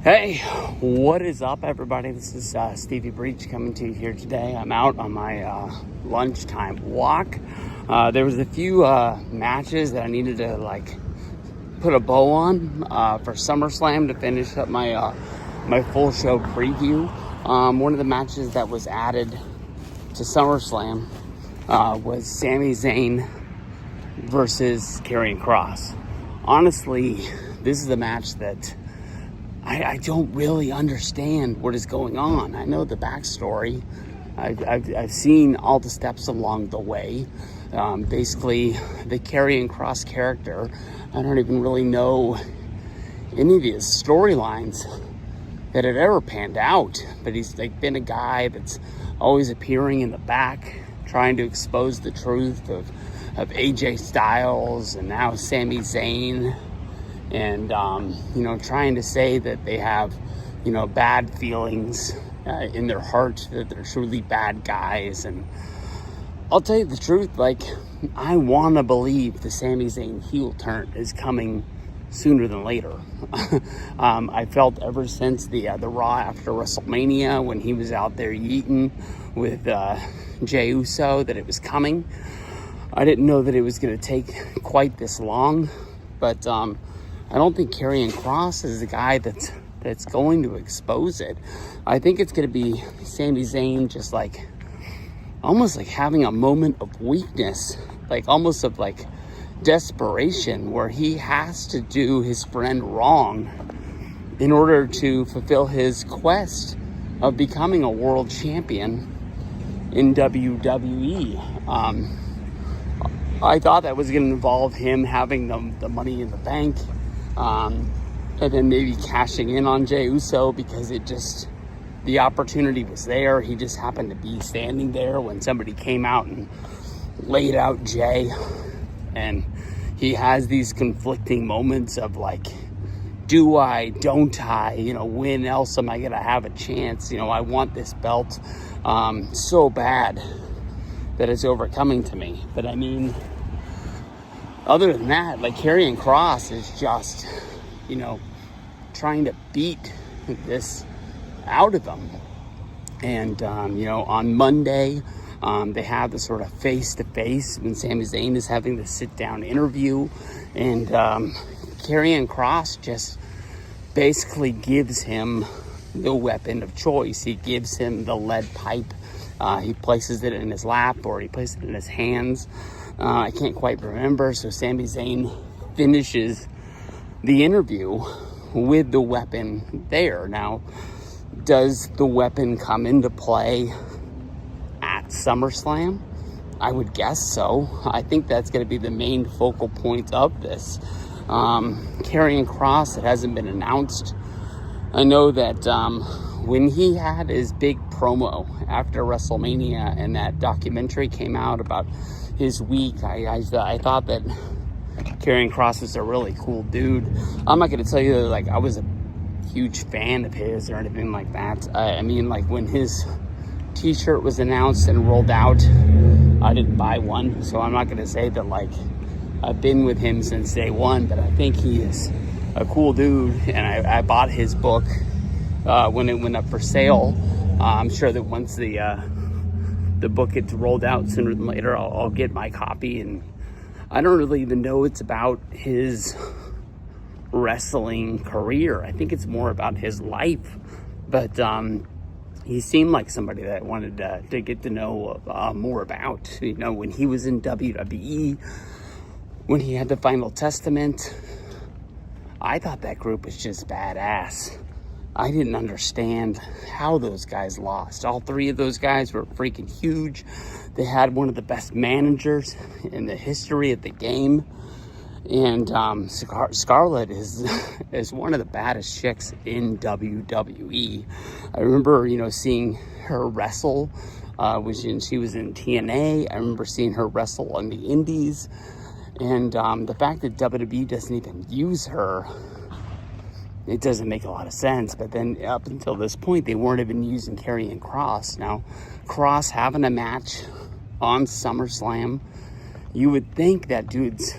Hey, what is up, everybody? This is Stevie Breach coming to you here today. I'm out on my lunchtime walk. There was a few matches that I needed to put a bow on for SummerSlam to finish up my my full show preview. One of the matches that was added to SummerSlam was Sami Zayn versus Karrion Kross. Honestly, this is a match that I don't really understand what is going on. I know the backstory. I've seen all the steps along the way. Basically, the Karrion Kross character, I don't even really know any of his storylines that have ever panned out. But he's been a guy that's always appearing in the back, trying to expose the truth of AJ Styles and now Sami Zayn. And, trying to say that they have, bad feelings in their heart, that they're truly bad guys. And I'll tell you the truth, I want to believe the Sami Zayn heel turn is coming sooner than later. I felt ever since the Raw after WrestleMania, when he was out there yeeting with Jey Uso, that it was coming. I didn't know that it was going to take quite this long, but I don't think Karrion Kross is the guy that's going to expose it. I think it's going to be Sami Zayn just almost having a moment of weakness, almost of desperation, where he has to do his friend wrong in order to fulfill his quest of becoming a world champion in WWE. I thought that was going to involve him having the money in the bank, and then maybe cashing in on Jey Uso because the opportunity was there. He just happened to be standing there when somebody came out and laid out Jey, and he has these conflicting moments of do I, don't I, when else am I going to have a chance? I want this belt so bad that it's overcoming to me. But I mean, other than that, Karrion Kross is just, trying to beat this out of him. And, on Monday, they have the sort of face-to-face when Sami Zayn is having the sit-down interview. And Karrion Kross just basically gives him the weapon of choice. He gives him the lead pipe. He places it in his lap, or he places it in his hands. I can't quite remember. So Sami Zayn finishes the interview with the weapon there. Now, does the weapon come into play at SummerSlam? I would guess so. I think that's going to be the main focal point of this. Karrion Kross, it hasn't been announced. I know that when he had his big promo after WrestleMania and that documentary came out about his week, I thought that Karrion Kross was a really cool dude. I'm not going to tell you that I was a huge fan of his or anything like that. I mean, when his t-shirt was announced and rolled out, I didn't buy one, so I'm not going to say that I've been with him since day one, but I think he is a cool dude, and I bought his book when it went up for sale. I'm sure that once the book gets rolled out sooner than later, I'll get my copy. And I don't really even know it's about his wrestling career. I think it's more about his life. But he seemed like somebody that I wanted to get to know more about. When he was in WWE, when he had the Final Testament, I thought that group was just badass. I didn't understand how those guys lost. All three of those guys were freaking huge. They had one of the best managers in the history of the game. And Scarlett is one of the baddest chicks in WWE. I remember, seeing her wrestle when she was in TNA. I remember seeing her wrestle on the Indies. And the fact that WWE doesn't even use her, it doesn't make a lot of sense. But then up until this point, they weren't even using Karrion Kross. Now, Kross having a match on SummerSlam, you would think that dude's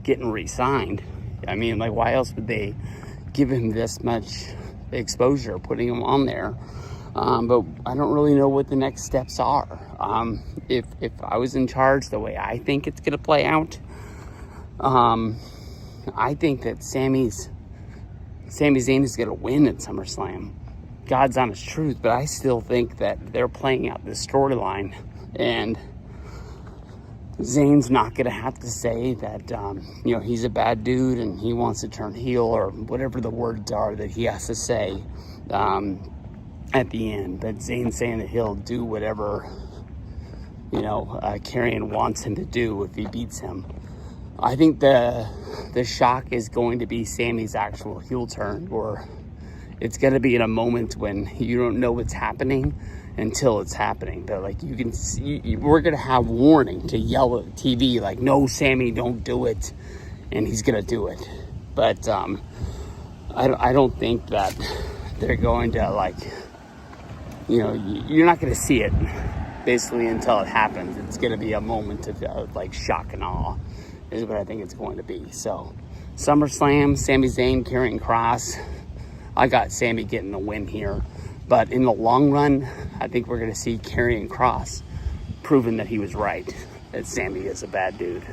getting re-signed. I mean, why else would they give him this much exposure, putting him on there. But I don't really know what the next steps are. If I was in charge, the way I think it's going to play out, I think that Sami Zayn is going to win at SummerSlam. God's honest truth, but I still think that they're playing out this storyline, and Zayn's not going to have to say that, he's a bad dude and he wants to turn heel, or whatever the words are that he has to say at the end. But Zayn's saying that he'll do whatever, Karrion wants him to do if he beats him. I think the shock is going to be Sami's actual heel turn, or it's going to be in a moment when you don't know what's happening until it's happening. But like, you can see, we're going to have warning to yell at the TV, like, no, Sami, don't do it. And he's going to do it. But I don't think that they're going to, like, you're not going to see it basically until it happens. It's going to be a moment of like shock and awe is what I think it's going to be. So SummerSlam, Sami Zayn, Karrion Kross. I got Sami getting the win here. But in the long run, I think we're going to see Karrion Kross proving that he was right, that Sami is a bad dude.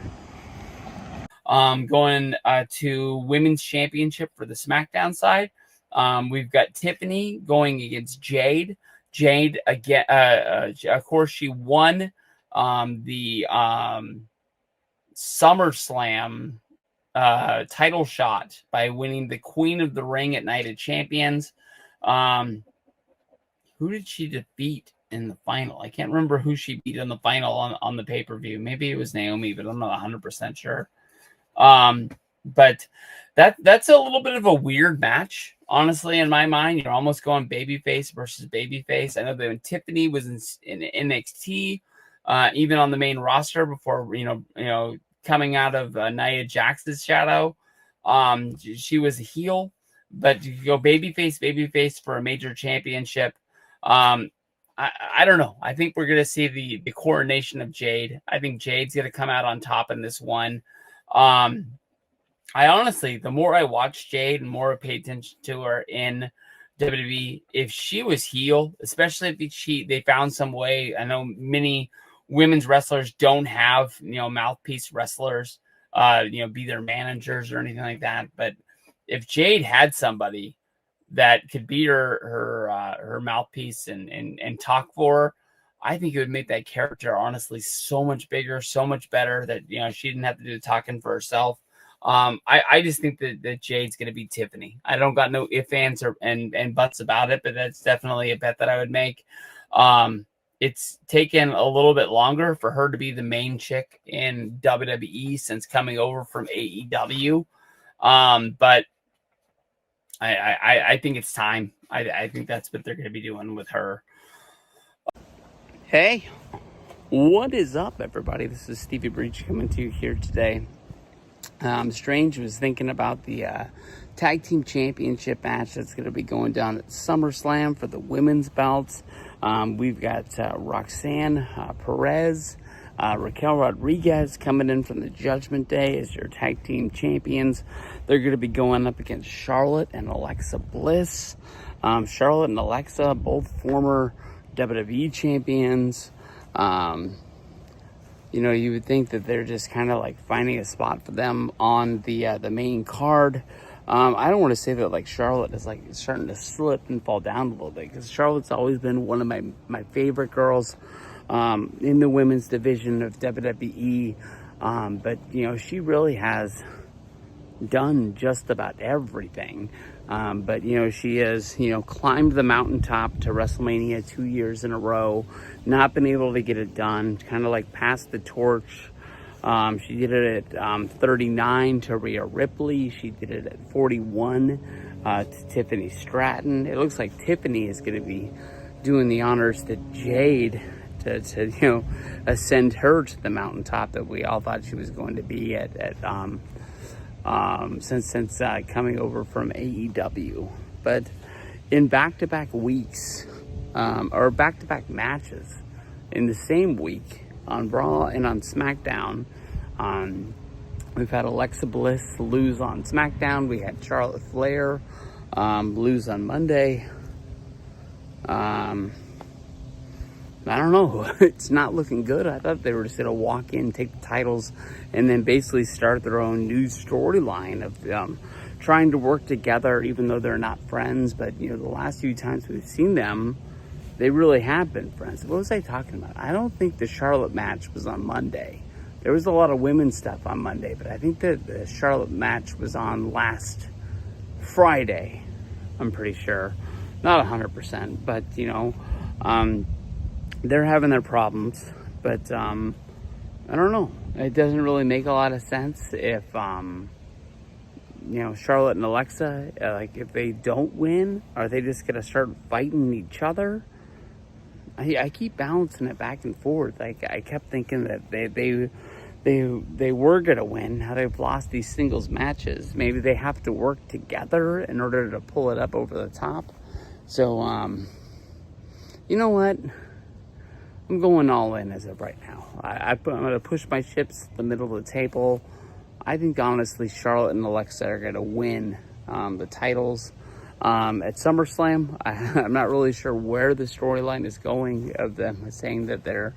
Going to Women's Championship for the SmackDown side. We've got Tiffany going against Jade. Jade, again, of course, she won the SummerSlam title shot by winning the Queen of the Ring at Night of Champions. Who did she defeat in the final? I can't remember who she beat in the final on the pay-per-view. Maybe it was Naomi, but I'm not 100% sure. But that's a little bit of a weird match, honestly, in my mind. You're almost going babyface versus babyface. I know that when Tiffany was in NXT, even on the main roster before, coming out of Nia Jax's shadow, she was a heel. But you go babyface for a major championship. I don't know. I think we're going to see the coronation of Jade. I think Jade's going to come out on top in this one. I honestly, the more I watch Jade and more I pay attention to her in WWE, if she was heel, especially if they found some way. I know many women's wrestlers don't have, mouthpiece wrestlers, be their managers or anything like that. But if Jade had somebody that could be her mouthpiece and talk for her, I think it would make that character honestly so much bigger, so much better that, she didn't have to do the talking for herself. I just think that Jade's going to be Tiffany. I don't got no ifs, ands, and buts about it, but that's definitely a bet that I would make. It's taken a little bit longer for her to be the main chick in WWE since coming over from AEW. But I think it's time. I think that's what they're going to be doing with her. Hey, what is up, everybody? This is Stevie Breach coming to you here today. Strange was thinking about the tag team championship match that's going to be going down at SummerSlam for the women's belts. We've got Roxanne Perez, Raquel Rodriguez coming in from the Judgment Day as your tag team champions. They're going to be going up against Charlotte and Alexa Bliss. Charlotte and Alexa, both former WWE champions. You would think that they're just kind of like finding a spot for them on the main card. I don't want to say that like Charlotte is like starting to slip and fall down a little bit, because Charlotte's always been one of my favorite girls in the women's division of WWE. But she really has done just about everything. But she has climbed the mountaintop to WrestleMania 2 years in a row, not been able to get it done, kind of like passed the torch. She did it at 39 to Rhea Ripley. She did it at 41 to Tiffany Stratton. It looks like Tiffany is going to be doing the honors to Jade to ascend her to the mountaintop that we all thought she was going to be at since coming over from AEW. But in back-to-back weeks, or back-to-back matches in the same week on Raw and on SmackDown, We've had Alexa Bliss lose on SmackDown. We had Charlotte Flair lose on Monday. I don't know. It's not looking good. I thought they were just going to walk in, take the titles, and then basically start their own new storyline of trying to work together, even though they're not friends. But, you know, the last few times we've seen them, they really have been friends. What was I talking about? I don't think the Charlotte match was on Monday. There was a lot of women's stuff on Monday, but I think that the Charlotte match was on last Friday. I'm pretty sure. Not 100%, but, you know, they're having their problems. But I don't know. It doesn't really make a lot of sense if, you know, Charlotte and Alexa, like, if they don't win, are they just going to start fighting each other? I keep balancing it back and forth. Like, I kept thinking that they were going to win. Now they've lost these singles matches. Maybe they have to work together in order to pull it up over the top. So, you know what? I'm going all in as of right now. I'm going to push my chips to the middle of the table. I think, honestly, Charlotte and Alexa are going to win the titles at SummerSlam. I'm not really sure where the storyline is going of them saying that they're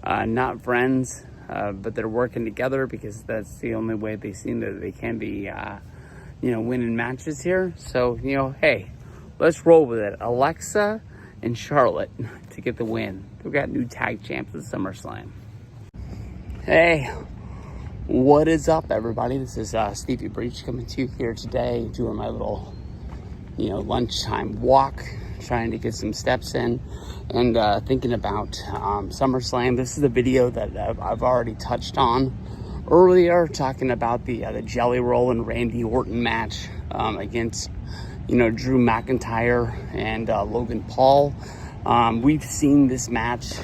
not friends, but they're working together because that's the only way they seem that they can be, you know, winning matches here. So, you know, hey, let's roll with it. Alexa and Charlotte to get the win. We've got new tag champs at SummerSlam. Hey, what is up, everybody? This is Stevie Breach coming to you here today, doing my little, you know, lunchtime walk, trying to get some steps in, and thinking about SummerSlam. This is a video that I've already touched on earlier, talking about the Jelly Roll and Randy Orton match against, you know, Drew McIntyre and Logan Paul. We've seen this match,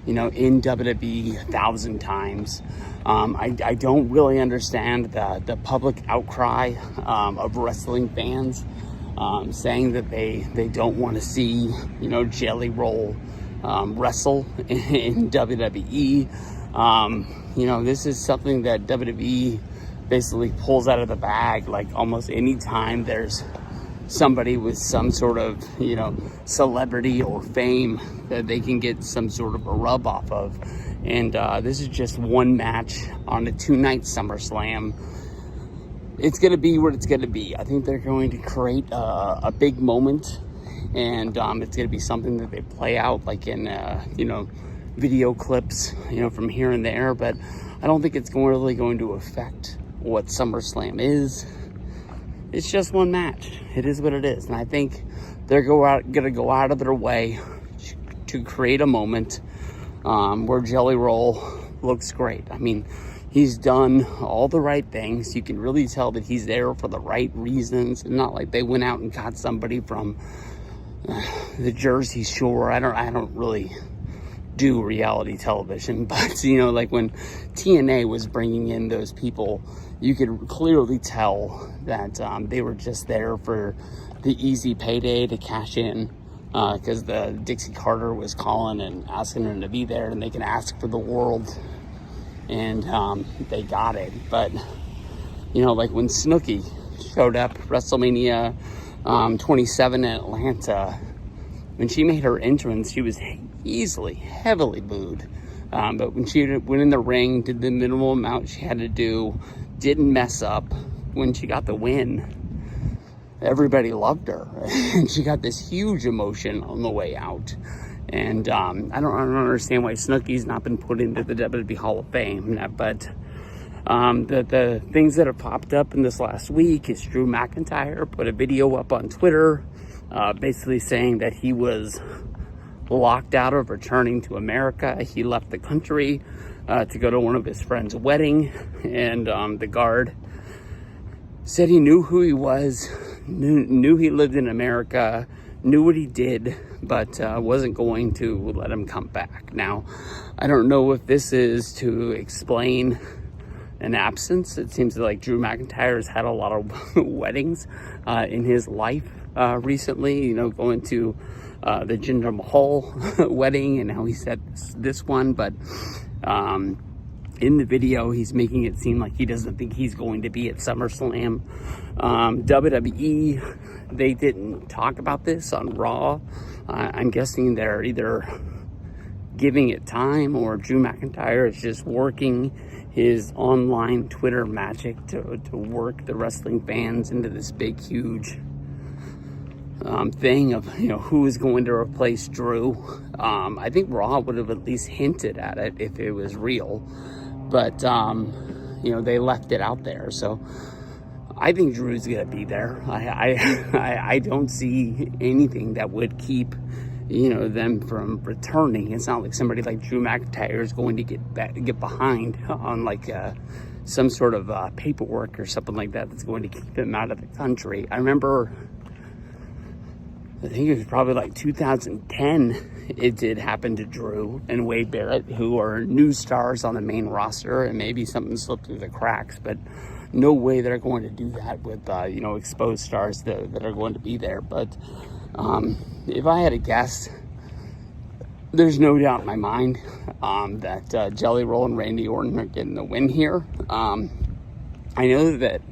you know, in WWE 1,000 times. I don't really understand the public outcry of wrestling fans saying that they don't want to see, you know, Jelly Roll wrestle in WWE. You know, this is something that WWE basically pulls out of the bag, like almost any time there's somebody with some sort of, you know, celebrity or fame that they can get some sort of a rub off of. And this is just one match on a 2-night SummerSlam. It's going to be what it's going to be. I think they're going to create a big moment, and it's going to be something that they play out like in, you know, video clips, you know, from here and there. But I don't think it's really going to affect what SummerSlam is. It's just one match. It is what it is. And I think they're going to go out of their way to create a moment where Jelly Roll looks great. I mean, he's done all the right things. You can really tell that he's there for the right reasons. And not like they went out and got somebody from the Jersey Shore. I don't really do reality television, but, you know, like when TNA was bringing in those people, you could clearly tell that they were just there for the easy payday to cash in, because the Dixie Carter was calling and asking them to be there, and they can ask for the world, and they got it. But, you know, like when Snooki showed up WrestleMania 27 in Atlanta, when she made her entrance, she was easily heavily booed. But when she went in the ring, did the minimal amount she had to do, didn't mess up, when she got the win, everybody loved her. And she got this huge emotion on the way out. And I don't understand why Snooki's not been put into the WWE Hall of Fame. But the things that have popped up in this last week is Drew McIntyre put a video up on Twitter basically saying that he was locked out of returning to America. He left the country to go to one of his friend's wedding, and the guard said he knew who he was, knew he lived in America, knew what he did, but wasn't going to let him come back. Now, I don't know if this is to explain an absence. It seems like Drew McIntyre has had a lot of weddings in his life recently, you know, going to the Jinder Mahal wedding, and now he's at this one. But in the video, he's making it seem like he doesn't think he's going to be at SummerSlam. WWE, they didn't talk about this on Raw. I'm guessing they're either giving it time, or Drew McIntyre is just working his online Twitter magic to work the wrestling fans into this big, huge thing of, who is going to replace Drew. I think Raw would have at least hinted at it if it was real, but they left it out there. So I think Drew's gonna be there. I don't see anything that would keep them from returning. It's not like somebody like Drew McIntyre is going to get behind on like some sort of paperwork or something like that that's going to keep him out of the country. I think it was probably like 2010, it did happen to Drew and Wade Barrett, who are new stars on the main roster, and maybe something slipped through the cracks, but no way they're going to do that with, exposed stars that are going to be there. But if I had to guess, there's no doubt in my mind that Jelly Roll and Randy Orton are getting the win here. I know that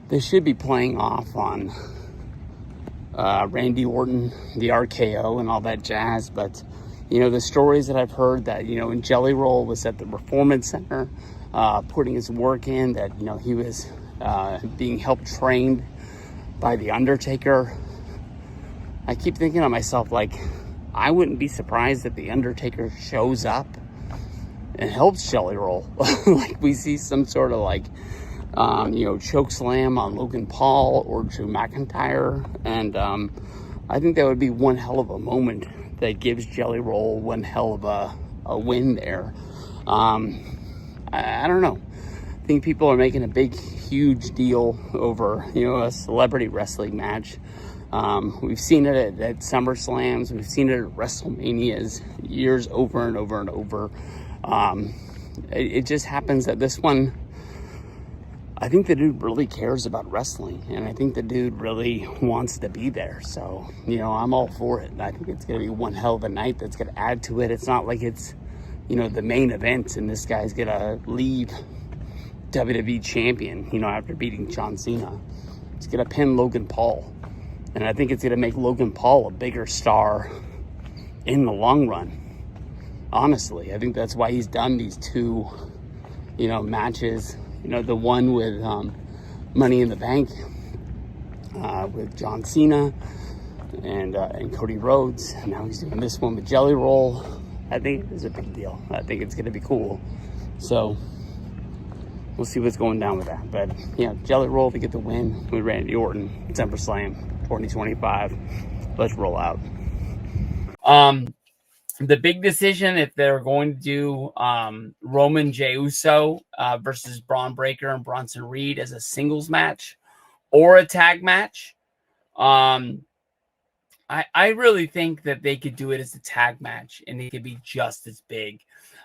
they should be playing off on Randy Orton, the RKO, and all that jazz. But, the stories that I've heard that, when Jelly Roll was at the Performance Center putting his work in, that, he was being helped trained by The Undertaker. I keep thinking to myself, like, I wouldn't be surprised if The Undertaker shows up and helps Jelly Roll. Like, we see some sort of, like, choke slam on Logan Paul or Drew McIntyre. And I think that would be one hell of a moment that gives Jelly Roll one hell of a win there. I don't know. I think people are making a big, huge deal over, a celebrity wrestling match. We've seen it at SummerSlams. We've seen it at WrestleManias years over and over and over. It just happens that this one, I think the dude really cares about wrestling, and I think the dude really wants to be there. So, I'm all for it. I think it's going to be one hell of a night that's going to add to it. It's not like it's, the main event and this guy's going to leave WWE champion, after beating John Cena. It's going to pin Logan Paul. And I think it's going to make Logan Paul a bigger star in the long run. Honestly, I think that's why he's done these two, matches. The one with Money in the Bank with John Cena and Cody Rhodes. And now he's doing this one with Jelly Roll. I think it is a big deal. I think it's going to be cool. So we'll see what's going down with that. But, Jelly Roll to get the win with Randy Orton at SummerSlam 2025. Let's roll out. The big decision, if they're going to do Roman J. Uso versus Braun Breaker and Bronson Reed as a singles match or a tag match, I really think that they could do it as a tag match and it could be just as big.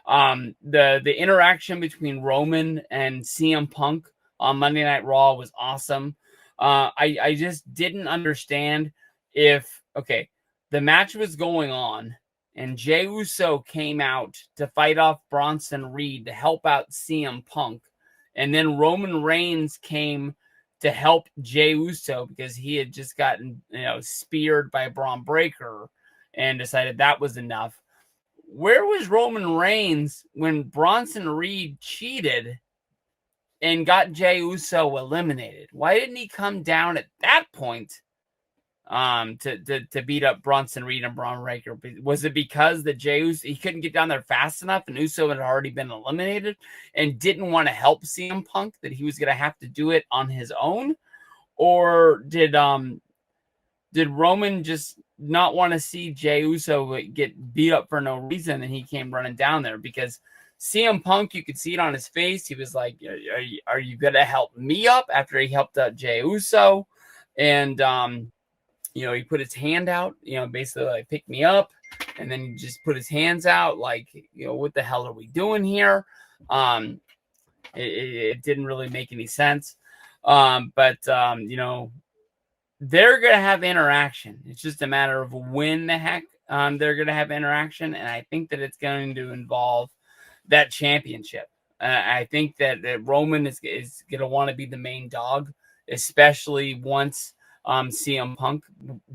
The interaction between Roman and CM Punk on Monday Night Raw was awesome. I just didn't understand if, the match was going on and Jey Uso came out to fight off Bronson Reed to help out CM Punk. And then Roman Reigns came to help Jey Uso because he had just gotten, speared by Braun Breaker and decided that was enough. Where was Roman Reigns when Bronson Reed cheated and got Jey Uso eliminated? Why didn't he come down at that point to beat up Bronson Reed and Braun Breaker? Was it because the Jey Uso, he couldn't get down there fast enough and Uso had already been eliminated and didn't want to help CM Punk, that he was going to have to do it on his own? Or did Roman just not want to see Jey Uso get beat up for no reason and he came running down there? Because CM Punk, you could see it on his face. He was like, are you going to help me up after he helped out Jey Uso? And, he put his hand out, basically like, pick me up. And then he just put his hands out like, what the hell are we doing here? It didn't really make any sense. But they're going to have interaction. It's just a matter of when the heck they're going to have interaction. And I think that it's going to involve that championship. I think that Roman is going to want to be the main dog, especially once CM Punk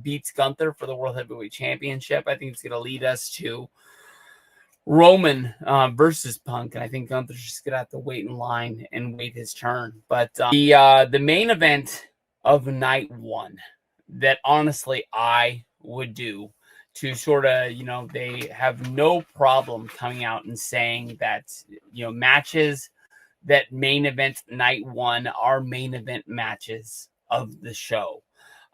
beats Gunther for the World Heavyweight Championship. I think it's going to lead us to Roman versus Punk, and I think Gunther's just going to have to wait in line and wait his turn. But the main event of night one that honestly I would do to sort of, they have no problem coming out and saying that, matches that main event night one are main event matches of the show.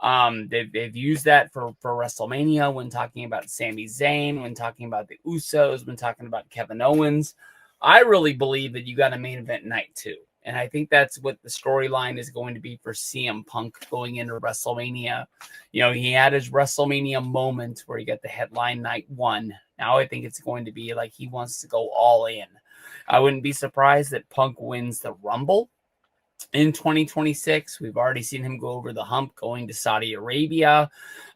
They've used that for WrestleMania when talking about Sami Zayn, when talking about the Usos, when talking about Kevin Owens. I really believe that you got a main event night two. And I think that's what the storyline is going to be for CM Punk going into WrestleMania. He had his WrestleMania moment where he got the headline night one. Now I think it's going to be like he wants to go all in. I wouldn't be surprised that Punk wins the Rumble in 2026. We've already seen him go over the hump going to Saudi Arabia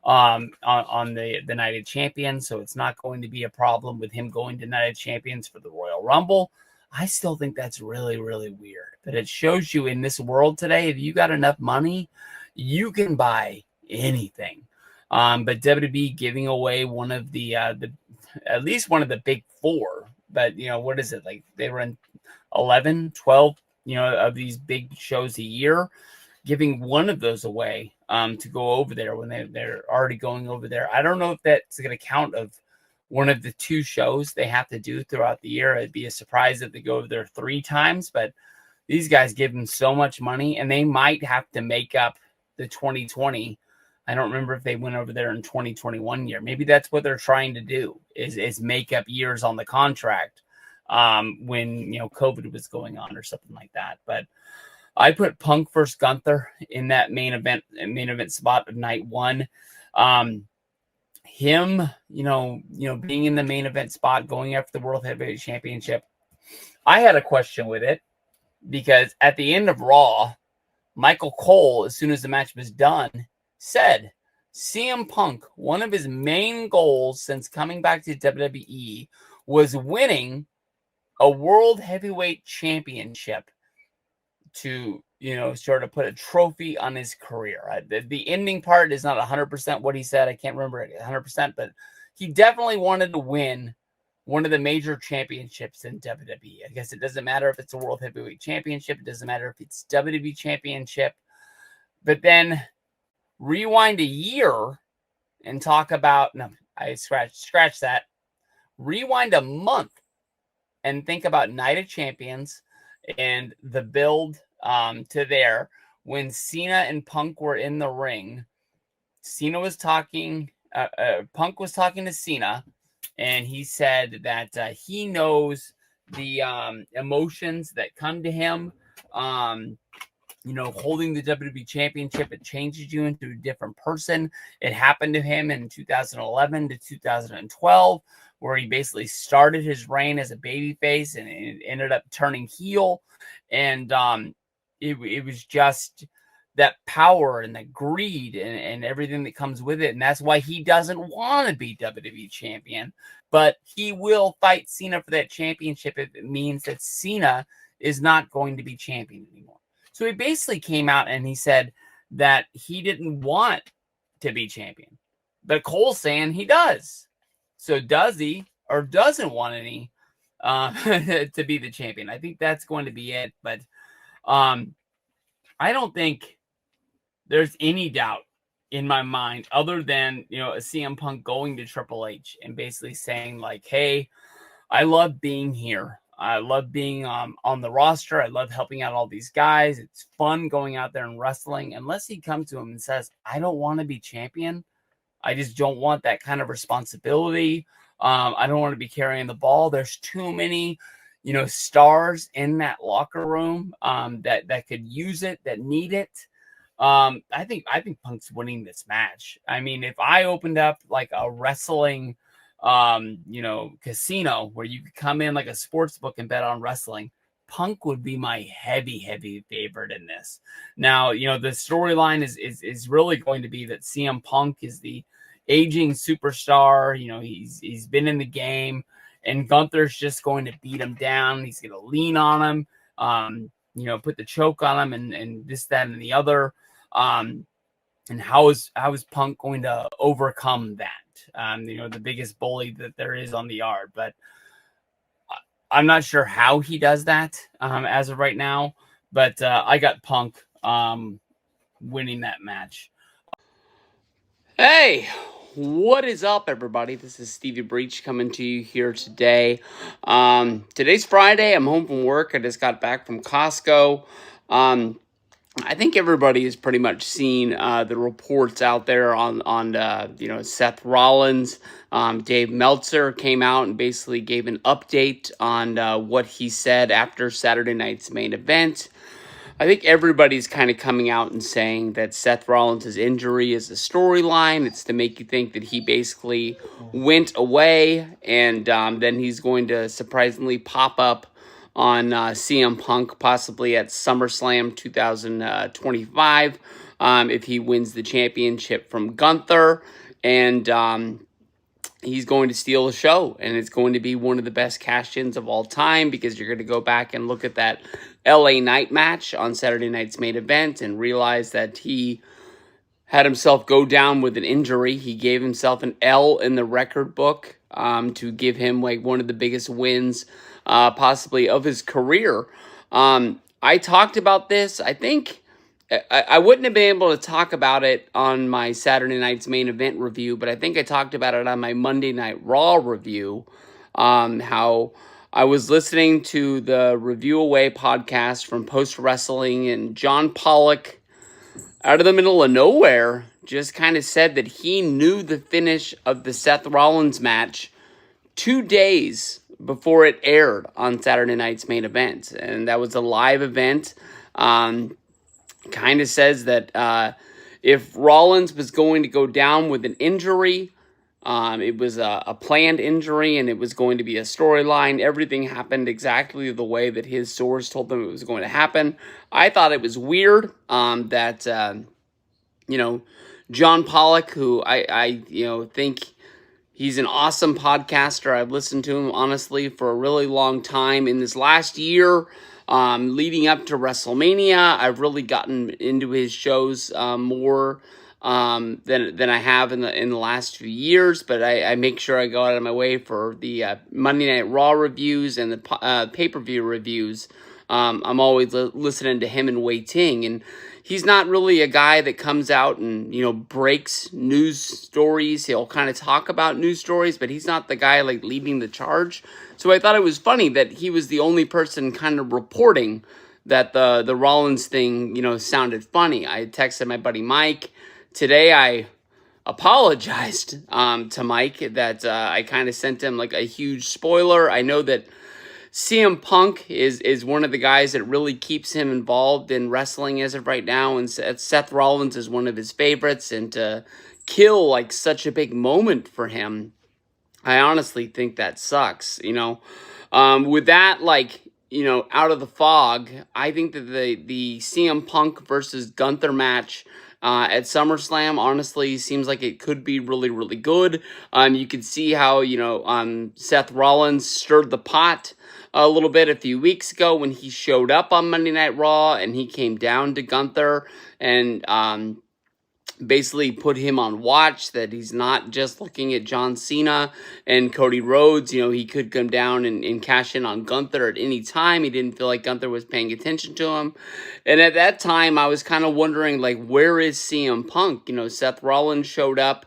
on the Night of Champions. So it's not going to be a problem with him going to Night of Champions for the Royal Rumble. I still think that's really, really weird. But it shows you in this world today, if you got enough money, you can buy anything. But WWE giving away one of the at least one of the big four. But, what is it? Like they run 11, 12, of these big shows a year, giving one of those away to go over there when they're already going over there. I don't know if that's going to count of one of the two shows they have to do throughout the year. It'd be a surprise if they go over there 3 times, but these guys give them so much money, and they might have to make up the 2020. I don't remember if they went over there in 2021 year. Maybe that's what they're trying to do is make up years on the contract when, COVID was going on or something like that. But I put Punk versus Gunther in that main event spot of night one. Him, being in the main event spot, going after the World Heavyweight Championship. I had a question with it because at the end of Raw, Michael Cole, as soon as the match was done, said CM Punk, one of his main goals since coming back to WWE was winning a World Heavyweight Championship to, sort of put a trophy on his career. The ending part is not 100% what he said. I can't remember it 100%, but he definitely wanted to win one of the major championships in WWE. I guess it doesn't matter if it's a World Heavyweight Championship. It doesn't matter if it's WWE Championship. But then rewind a year and talk about, no, I scratch that. Rewind a month and think about Night of Champions and the build to there. When Cena and Punk were in the ring, Cena was talking, Punk was talking to Cena, and he said that he knows the emotions that come to him. Holding the WWE Championship, it changes you into a different person. It happened to him in 2011 to 2012, where he basically started his reign as a babyface and it ended up turning heel. And it was just that power and that greed and everything that comes with it. And that's why he doesn't want to be WWE champion, but he will fight Cena for that championship if it means that Cena is not going to be champion anymore. So he basically came out and he said that he didn't want to be champion, but Cole's saying he does. So does he or doesn't want any to be the champion? I think that's going to be it. But I don't think there's any doubt in my mind other than, a CM Punk going to Triple H and basically saying like, hey, I love being here. I love being on the roster. I love helping out all these guys. It's fun going out there and wrestling. Unless he comes to him and says, I don't want to be champion. I just don't want that kind of responsibility. I don't want to be carrying the ball. There's too many, stars in that locker room that could use it, that need it. I think Punk's winning this match. I mean, if I opened up like a wrestling casino where you could come in like a sports book and bet on wrestling, Punk would be my heavy favorite in this. Now, the storyline is really going to be that CM Punk is the aging superstar. He's been in the game and Gunther's just going to beat him down. He's going to lean on him, put the choke on him, and this, that, and the other. And how is Punk going to overcome that? The biggest bully that there is on the yard. But I'm not sure how he does that as of right now. But I got Punk winning that match. Hey, what is up, everybody? This is Stevie Breach coming to you here today. Today's Friday. I'm home from work. I just got back from Costco. I think everybody has pretty much seen the reports out there on Seth Rollins. Dave Meltzer came out and basically gave an update on what he said after Saturday night's main event. I think everybody's kind of coming out and saying that Seth Rollins' injury is a storyline. It's to make you think that he basically went away, and then he's going to surprisingly pop up on CM Punk, possibly at SummerSlam 2025, if he wins the championship from Gunther. And he's going to steal the show, and it's going to be one of the best cash-ins of all time, because you're going to go back and look at that LA Knight match on Saturday night's main event and realize that he had himself go down with an injury. He gave himself an L in the record book to give him like one of the biggest wins possibly of his career. I talked about this. I think I wouldn't have been able to talk about it on my Saturday night's main event review, but I think I talked about it on my Monday Night Raw review, how I was listening to the Review Away podcast from Post Wrestling, and John Pollock, out of the middle of nowhere, just kind of said that he knew the finish of the Seth Rollins match 2 days before it aired on Saturday night's main event. And that was a live event. Kind of says that if Rollins was going to go down with an injury, it was a planned injury, and it was going to be a storyline. Everything happened exactly the way that his source told him it was going to happen. I thought it was weird that, John Pollock, who I think he's an awesome podcaster. I've listened to him, honestly, for a really long time. In this last year, leading up to WrestleMania, I've really gotten into his shows more than I have in the last few years, but I make sure I go out of my way for the Monday Night Raw reviews and the pay-per-view reviews. I'm always listening to him and Wei Ting, and he's not really a guy that comes out and breaks news stories. He'll kind of talk about news stories, but he's not the guy like leading the charge. So I thought it was funny that he was the only person kind of reporting that the Rollins thing sounded funny. I texted my buddy Mike. Today, I apologized to Mike that I kind of sent him like a huge spoiler. I know that CM Punk is one of the guys that really keeps him involved in wrestling as of right now, and Seth Rollins is one of his favorites, and to kill like such a big moment for him, I honestly think that sucks. With that out of the fog, I think that the CM Punk versus Gunther match at SummerSlam, honestly, seems like it could be really, really good. You can see how, Seth Rollins stirred the pot a little bit a few weeks ago when he showed up on Monday Night Raw, and he came down to Gunther and basically put him on watch, that he's not just looking at John Cena and Cody Rhodes. He could come down and cash in on Gunther at any time. He didn't feel like Gunther was paying attention to him. And at that time, I was kind of wondering, like, where is CM Punk? Seth Rollins showed up.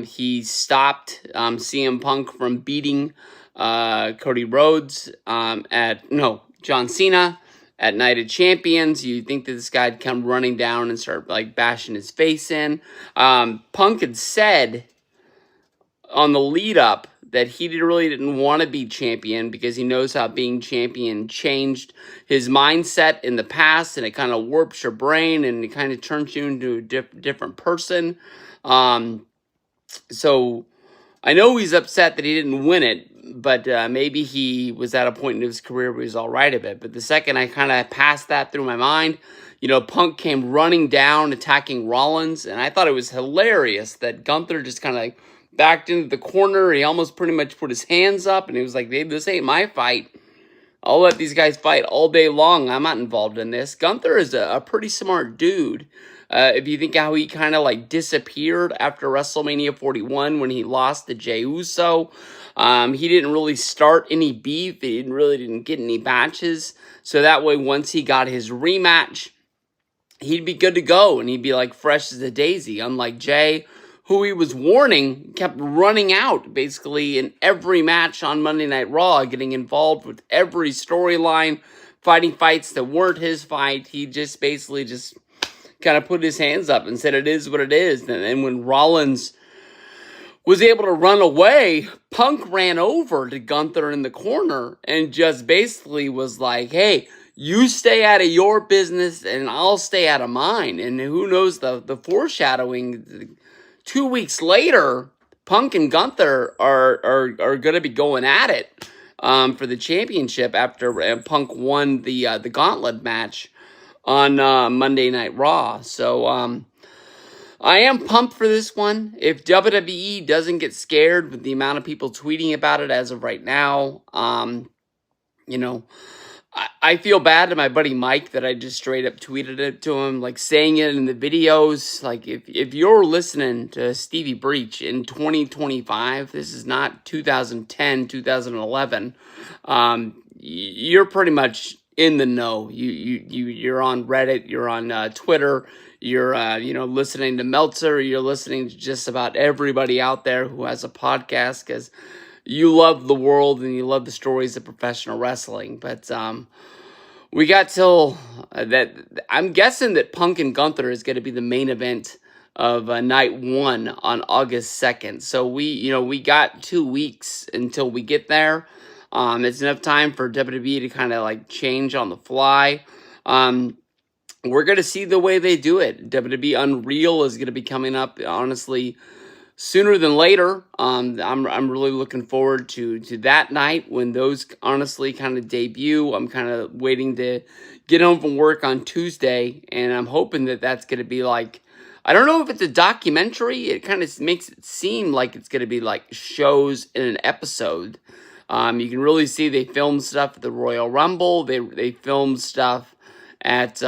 He stopped CM Punk from beating Cody Rhodes John Cena at Night of Champions. You think that this guy'd come running down and start like bashing his face in. Punk had said on the lead up that he really didn't want to be champion because he knows how being champion changed his mindset in the past, and it kind of warps your brain and it kind of turns you into a different person. So I know he's upset that he didn't win it, but maybe he was at a point in his career where he was all right of it. But the second I kind of passed that through my mind, Punk came running down, attacking Rollins, and I thought it was hilarious that Gunther just kind of like backed into the corner. He almost pretty much put his hands up, and he was like, "Hey, this ain't my fight. I'll let these guys fight all day long. I'm not involved in this." Gunther is a pretty smart dude. If you think how he kind of like disappeared after WrestleMania 41 when he lost to Jey Uso. He didn't really start any beef. He didn't get any matches. So that way, once he got his rematch, he'd be good to go, and he'd be like fresh as a daisy. Unlike Jey, who he was warning, kept running out basically in every match on Monday Night Raw, getting involved with every storyline, fighting fights that weren't his fight. He just basically just kind of put his hands up and said it is what it is. And when Rollins was able to run away, Punk ran over to Gunther in the corner and just basically was like, "Hey, you stay out of your business and I'll stay out of mine." And who knows the foreshadowing. 2 weeks later, Punk and Gunther are going to be going at it for the championship after Punk won the gauntlet match on Monday Night Raw. So I am pumped for this one. If WWE doesn't get scared with the amount of people tweeting about it as of right now, I feel bad to my buddy Mike that I just straight up tweeted it to him, like saying it in the videos. Like if you're listening to Stevie Breach in 2025, this is not 2010, 2011. You're pretty much in the know. You're on Reddit, you're on Twitter, you're listening to Meltzer, you're listening to just about everybody out there who has a podcast because you love the world and you love the stories of professional wrestling. But we got till that. I'm guessing that Punk and Gunther is going to be the main event of night 1 on August 2nd. So we got 2 weeks until we get there. It's enough time for WWE to kind of like change on the fly. We're going to see the way they do it. WWE Unreal is going to be coming up, honestly, sooner than later. I'm really looking forward to that night when those honestly kind of debut. I'm kind of waiting to get home from work on Tuesday, and I'm hoping that that's going to be like, I don't know if it's a documentary. It kind of makes it seem like it's going to be like shows in an episode. You can really see they filmed stuff at the Royal Rumble. They filmed stuff at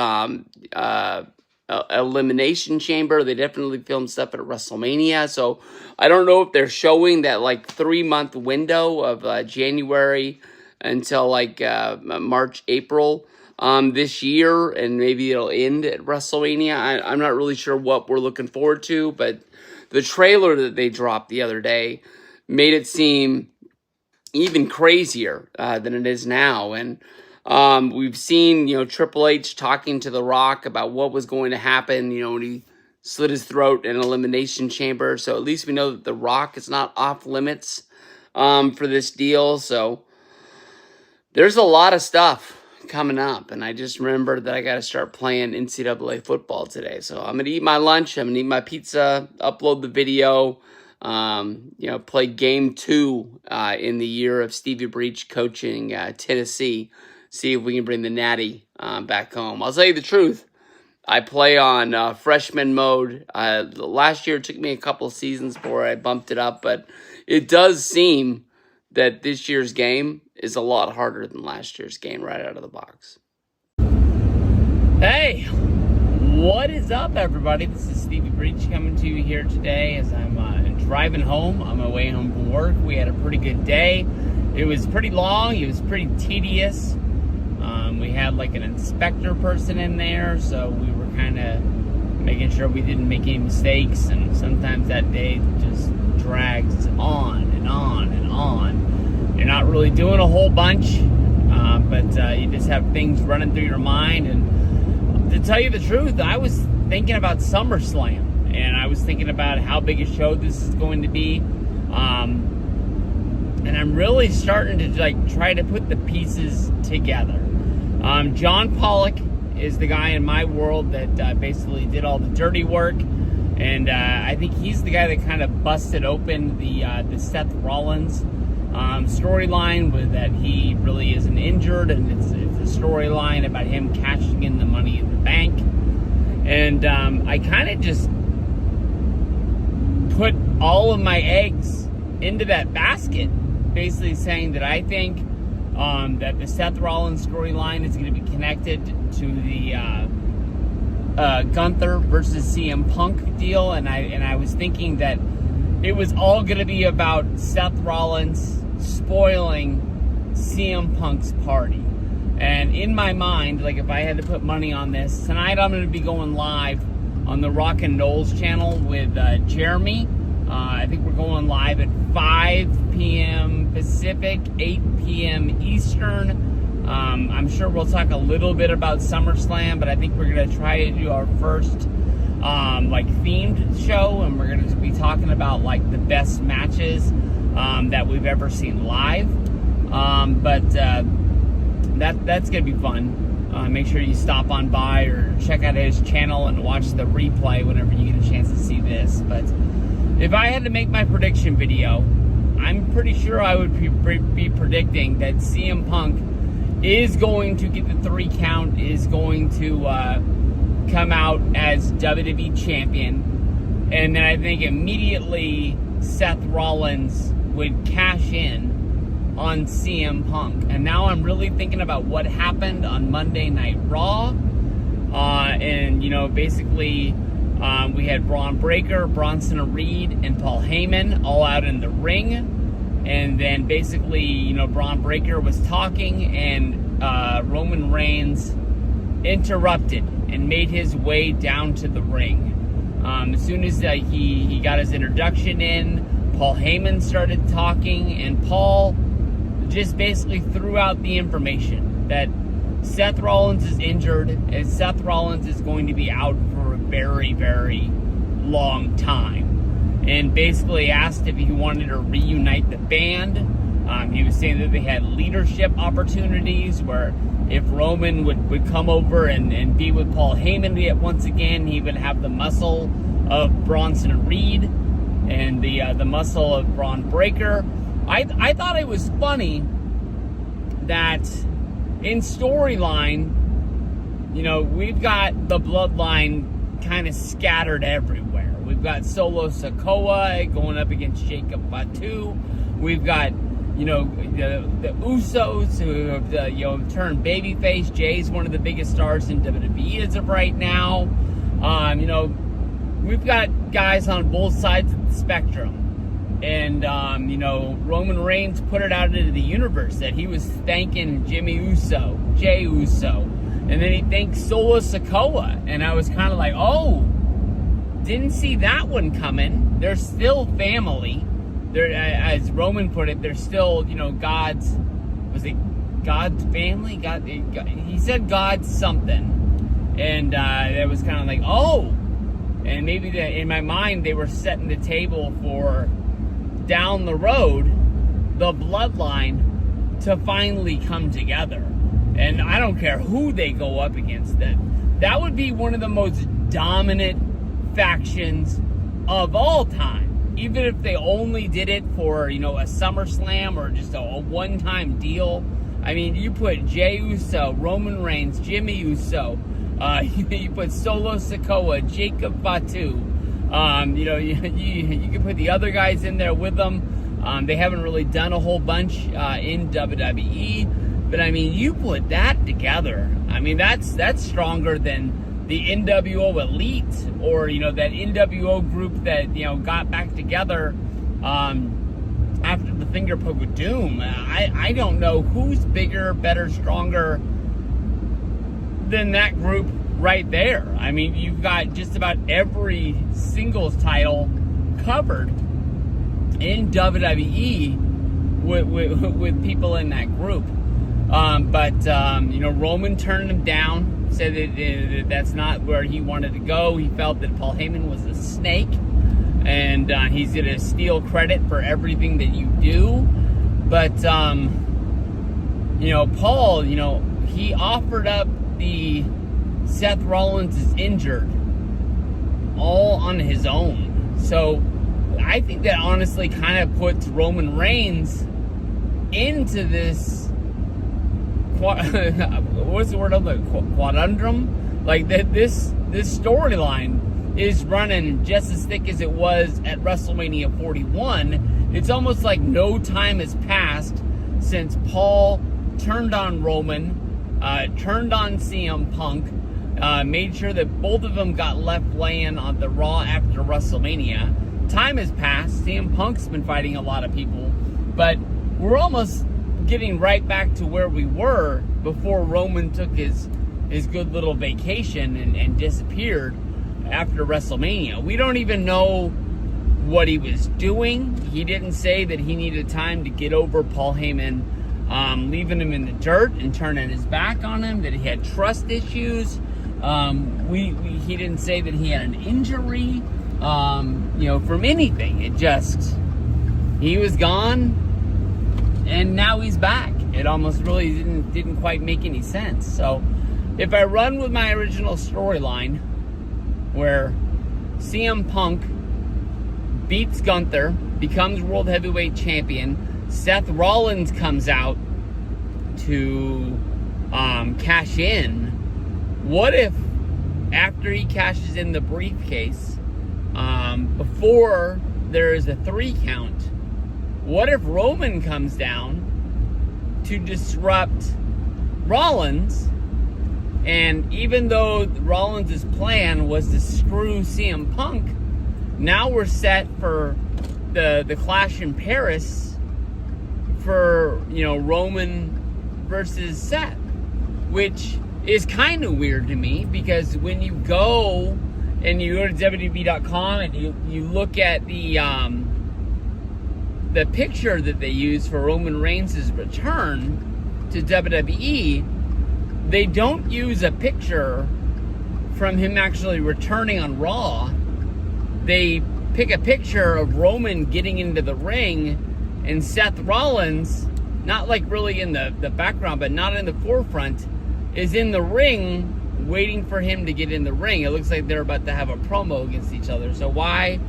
Elimination Chamber. They definitely filmed stuff at WrestleMania. So I don't know if they're showing that like 3-month window of January until like March, April this year, and maybe it'll end at WrestleMania. I'm not really sure what we're looking forward to, but the trailer that they dropped the other day made it seem even crazier than it is now. And we've seen, Triple H talking to The Rock about what was going to happen, when he slit his throat in Elimination Chamber. So at least we know that The Rock is not off limits for this deal. So there's a lot of stuff coming up. And I just remembered that I got to start playing NCAA football today. So I'm going to eat my lunch. I'm going to eat my pizza, upload the video, play game 2 in the year of Stevie Breach coaching Tennessee. See if we can bring the Natty back home. I'll tell you the truth. I play on freshman mode. Last year it took me a couple of seasons before I bumped it up, but it does seem that this year's game is a lot harder than last year's game right out of the box. Hey, what is up, everybody? This is Stevie Breach coming to you here today as I'm driving home on my way home from work. We had a pretty good day. It was pretty long. It was pretty tedious. We had like an inspector person in there, so we were kind of making sure we didn't make any mistakes, and sometimes that day just drags on and on and on. You're not really doing a whole bunch, but you just have things running through your mind. And to tell you the truth, I was thinking about SummerSlam, and I was thinking about how big a show this is going to be. And I'm really starting to try to put the pieces together. John Pollock is the guy in my world that basically did all the dirty work, and I think he's the guy that kind of busted open the Seth Rollins storyline, with that he really isn't injured, and it's a storyline about him cashing in the Money in the Bank. And I kind of just put all of my eggs into that basket, basically saying that I think that the Seth Rollins storyline is going to be connected to the Gunther versus CM Punk deal, and I was thinking that it was all going to be about Seth Rollins spoiling CM Punk's party. And in my mind, like, if I had to put money on this, tonight I'm going to be going live on the Rock and Knowles channel with Jeremy. I think we're going live at 5 p.m. Pacific, 8 p.m. Eastern. I'm sure we'll talk a little bit about SummerSlam, but I think we're going to try to do our first themed show, and we're going to be talking about like the best matches that we've ever seen live. That's going to be fun. Make sure you stop on by or check out his channel and watch the replay whenever you get a chance to see this. But if I had to make my prediction video, I'm pretty sure I would be predicting that CM Punk is going to get the 3 count, is going to come out as WWE champion, and then I think immediately Seth Rollins would cash in on CM Punk. And now I'm really thinking about what happened on Monday Night Raw. Basically, we had Braun Breaker, Bronson Reed, and Paul Heyman all out in the ring. And then basically, Braun Breaker was talking, and Roman Reigns interrupted and made his way down to the ring. As soon as he got his introduction in, Paul Heyman started talking, and Paul just basically threw out the information that Seth Rollins is injured, and Seth Rollins is going to be out for a very, very long time. And basically asked if he wanted to reunite the band. He was saying that they had leadership opportunities where if Roman would come over and be with Paul Heyman yet once again, he would have the muscle of Bronson Reed and the muscle of Braun Breaker. I thought it was funny that in storyline, we've got the bloodline kind of scattered everywhere. We've got Solo Sikoa going up against Jacob Fatu. We've got, the Usos who have turned babyface. Jay's one of the biggest stars in WWE as of right now. We've got guys on both sides of the spectrum. And, Roman Reigns put it out into the universe that he was thanking Jay Uso. And then he thanked Solo Sikoa. And I was kind of like, oh, didn't see that one coming. They're still family. They're, as Roman put it, they're still, God's family? He said God's something. And it was kind of like, oh. And maybe in my mind, they were setting the table for down the road, the bloodline to finally come together. And I don't care who they go up against. That would be one of the most dominant factions of all time. Even if they only did it for, a SummerSlam or just a one-time deal. I mean, you put Jey Uso, Roman Reigns, Jimmy Uso, you put Solo Sikoa, Jacob Fatu. You can put the other guys in there with them. They haven't really done a whole bunch in WWE. But, I mean, you put that together. I mean, that's stronger than the NWO Elite or, that NWO group that, got back together after the finger poke of doom. I don't know who's bigger, better, stronger than that group right there. I mean, you've got just about every singles title covered in WWE with people in that group. Roman turned him down, said that that's not where he wanted to go. He felt that Paul Heyman was a snake, and he's going to steal credit for everything that you do. But, Paul, he offered up the Seth Rollins is injured all on his own. So I think that honestly kind of puts Roman Reigns into this what's the word I'm looking for? Quadundrum? Like that this storyline is running just as thick as it was at WrestleMania 41. It's almost like no time has passed since Paul turned on Roman, turned on CM Punk, made sure that both of them got left laying on the Raw after WrestleMania. Time has passed. CM Punk's been fighting a lot of people, but we're almost getting right back to where we were before Roman took his good little vacation and disappeared after WrestleMania. We don't even know what he was doing. He didn't say that he needed time to get over Paul Heyman leaving him in the dirt and turning his back on him, that he had trust issues. He didn't say that he had an injury, from anything. It just, he was gone and now he's back. It almost really didn't quite make any sense. So if I run with my original storyline where CM Punk beats Gunther, becomes World Heavyweight Champion, Seth Rollins comes out to cash in, what if after he cashes in the briefcase, before there is a 3 count, what if Roman comes down to disrupt Rollins? And even though Rollins' plan was to screw CM Punk, now we're set for the Clash in Paris for, Roman versus Seth, which is kind of weird to me, because when you go and you go to WWE.com and you look at the picture that they use for Roman Reigns' return to WWE, they don't use a picture from him actually returning on Raw. They pick a picture of Roman getting into the ring and Seth Rollins, not like really in the background, but not in the forefront, is in the ring waiting for him to get in the ring. It looks like they're about to have a promo against each other. So why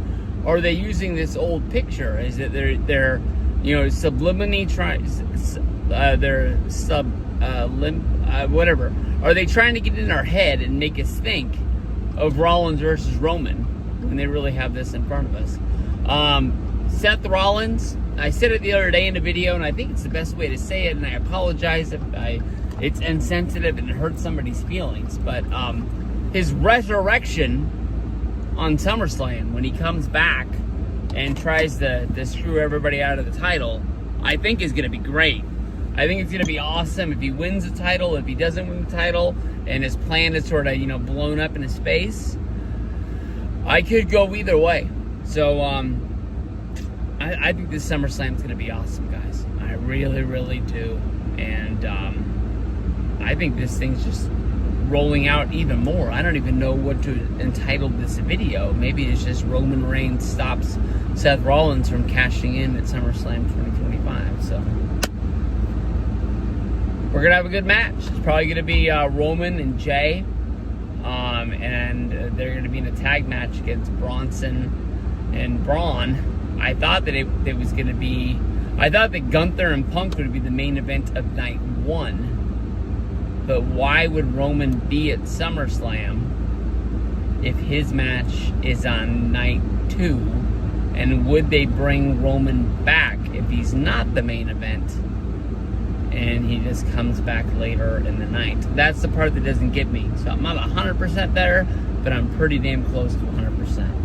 are they using this old picture? Is it they're subliminally trying, whatever. Are they trying to get in our head and make us think of Rollins versus Roman when they really have this in front of us? Seth Rollins, I said it the other day in a video, and I think it's the best way to say it, and I apologize if it's insensitive and it hurts somebody's feelings, but his resurrection on SummerSlam, when he comes back and tries to screw everybody out of the title, I think is going to be great. I think it's going to be awesome if he wins the title, if he doesn't win the title, and his plan is sort of, blown up in his face. I could go either way. So, I think this SummerSlam is going to be awesome, guys. I really, really do. And I think this thing's just rolling out even more. I don't even know what to entitle this video. Maybe it's just Roman Reigns stops Seth Rollins from cashing in at SummerSlam 2025. So we're going to have a good match. It's probably going to be Roman and Jay. And they're going to be in a tag match against Bronson and Braun. I thought that it was going to be... I thought that Gunther and Punk would be the main event of night 1. But why would Roman be at SummerSlam if his match is on night 2? And would they bring Roman back if he's not the main event and he just comes back later in the night? That's the part that doesn't get me. So I'm not 100% there, but I'm pretty damn close to 100%.